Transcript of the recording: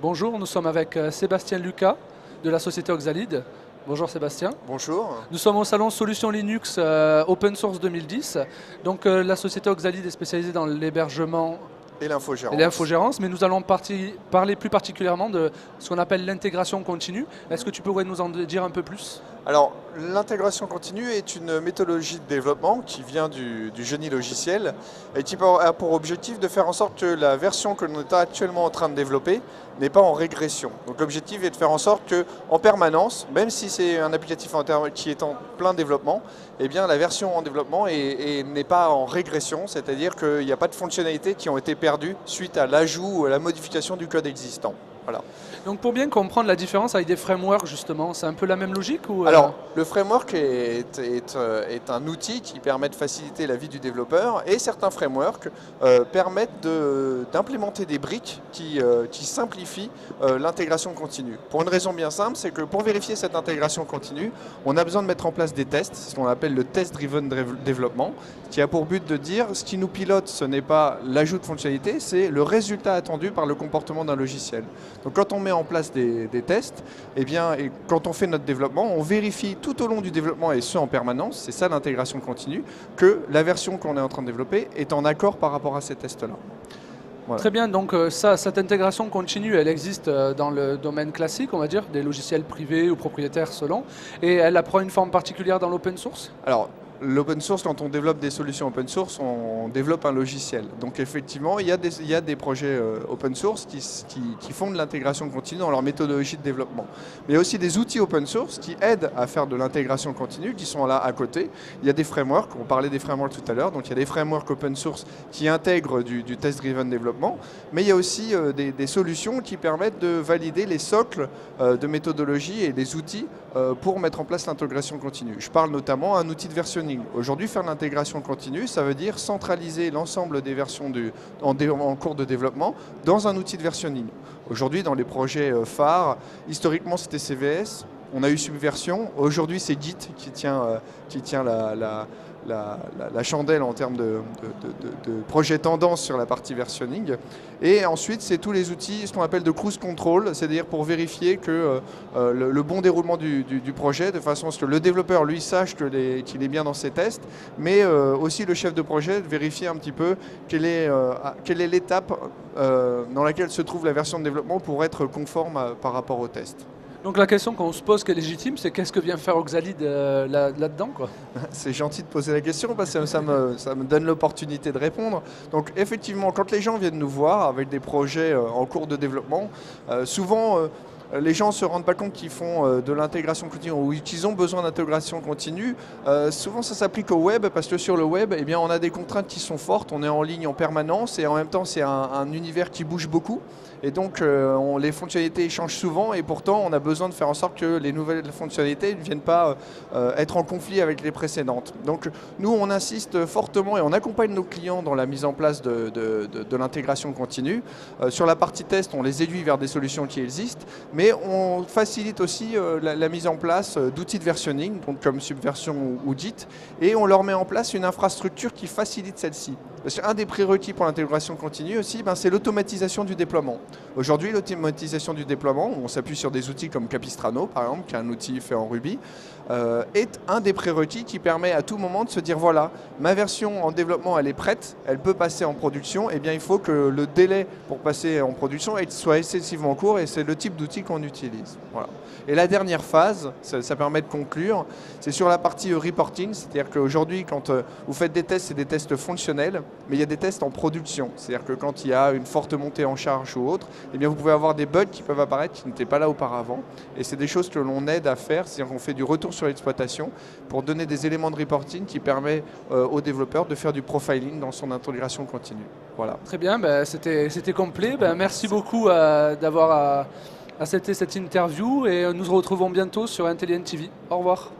Bonjour, nous sommes avec Sébastien Lucas de la société Oxalide. Bonjour Sébastien. Bonjour. Nous sommes au salon Solutions Linux Open Source 2010. Donc la société Oxalide est spécialisée dans l'hébergement Et l'infogérance. et l'infogérance, mais nous allons parler plus particulièrement de ce qu'on appelle l'intégration continue. Est-ce que tu pourrais nous en dire un peu plus ? Alors, l'intégration continue est une méthodologie de développement qui vient du génie logiciel et qui a pour objectif de faire en sorte que la version que l'on est actuellement en train de développer n'est pas en régression. Donc l'objectif est de faire en sorte qu'en permanence, même si c'est un applicatif qui est en plein développement, eh bien la version en développement n'est pas en régression, c'est-à-dire qu'il n'y a pas de fonctionnalités qui ont été perdues suite à l'ajout ou à la modification du code existant. Voilà. Donc pour bien comprendre la différence avec des frameworks justement, c'est un peu la même logique ou Alors, le framework est un outil qui permet de faciliter la vie du développeur et certains frameworks permettent d'implémenter des briques qui simplifient l'intégration continue. Pour une raison bien simple, c'est que pour vérifier cette intégration continue, on a besoin de mettre en place des tests, ce qu'on appelle le test-driven development, qui a pour but de dire ce qui nous pilote, ce n'est pas l'ajout de fonctionnalités, c'est le résultat attendu par le comportement d'un logiciel. Donc quand on met en place des tests, et quand on fait notre développement, on vérifie tout au long du développement, et ce en permanence, c'est ça l'intégration continue, que la version qu'on est en train de développer est en accord par rapport à ces tests-là. Voilà. Très bien, donc cette intégration continue, elle existe dans le domaine classique, on va dire, des logiciels privés ou propriétaires selon, et elle prend une forme particulière dans l'open source ? Alors, l'open source, quand on développe des solutions open source, on développe un logiciel. Donc effectivement, il y a des projets open source qui font de l'intégration continue dans leur méthodologie de développement. Mais il y a aussi des outils open source qui aident à faire de l'intégration continue, qui sont là à côté. Il y a des frameworks, on parlait des frameworks tout à l'heure, donc il y a des frameworks open source qui intègrent du test-driven development, mais il y a aussi des solutions qui permettent de valider les socles de méthodologie et des outils pour mettre en place l'intégration continue. Je parle notamment d'un outil de versionning. Aujourd'hui, faire de l'intégration continue, ça veut dire centraliser l'ensemble des versions en cours de développement dans un outil de versionning. Aujourd'hui, dans les projets phares, historiquement c'était CVS, on a eu Subversion, aujourd'hui c'est Git qui tient la chandelle en termes de projet tendance sur la partie versionning. Et ensuite, c'est tous les outils, ce qu'on appelle de cruise control, c'est-à-dire pour vérifier que le bon déroulement du projet, de façon à ce que le développeur, lui, sache qu'il est bien dans ses tests, mais aussi le chef de projet, de vérifier un petit peu quelle est l'étape dans laquelle se trouve la version de développement pour être conforme par rapport au test. Donc la question qu'on se pose qui est légitime, c'est qu'est-ce que vient faire Oxalide là-dedans quoi ? C'est gentil de poser la question parce que ça me donne l'opportunité de répondre. Donc effectivement, quand les gens viennent nous voir avec des projets en cours de développement, souvent les gens ne se rendent pas compte qu'ils font de l'intégration continue ou qu'ils ont besoin d'intégration continue. Souvent ça s'applique au web parce que sur le web, eh bien, on a des contraintes qui sont fortes, on est en ligne en permanence et en même temps c'est un univers qui bouge beaucoup. Et donc les fonctionnalités changent souvent et pourtant on a besoin de faire en sorte que les nouvelles fonctionnalités ne viennent pas être en conflit avec les précédentes. Donc nous on insiste fortement et on accompagne nos clients dans la mise en place de l'intégration continue. Sur la partie test, on les aiguille vers des solutions qui existent, mais on facilite aussi la mise en place d'outils de versionning, donc comme Subversion ou Git, et on leur met en place une infrastructure qui facilite celle-ci. Parce qu'un des prérequis pour l'intégration continue aussi, c'est l'automatisation du déploiement. Aujourd'hui, l'automatisation du déploiement, on s'appuie sur des outils comme Capistrano, par exemple, qui est un outil fait en Ruby, est un des prérequis qui permet à tout moment de se dire, voilà, ma version en développement, elle est prête, elle peut passer en production, et bien il faut que le délai pour passer en production soit excessivement court, et c'est le type d'outil qu'on utilise. Voilà. Et la dernière phase, ça permet de conclure, c'est sur la partie reporting, c'est-à-dire qu'aujourd'hui, quand vous faites des tests, c'est des tests fonctionnels, mais il y a des tests en production, c'est-à-dire que quand il y a une forte montée en charge ou autre, eh bien vous pouvez avoir des bugs qui peuvent apparaître qui n'étaient pas là auparavant, et c'est des choses que l'on aide à faire, c'est-à-dire qu'on fait du retour sur l'exploitation pour donner des éléments de reporting qui permettent aux développeurs de faire du profiling dans son intégration continue. Voilà. Très bien, c'était complet, merci beaucoup d'avoir accepté cette interview et nous nous retrouvons bientôt sur Intelligent TV. Au revoir.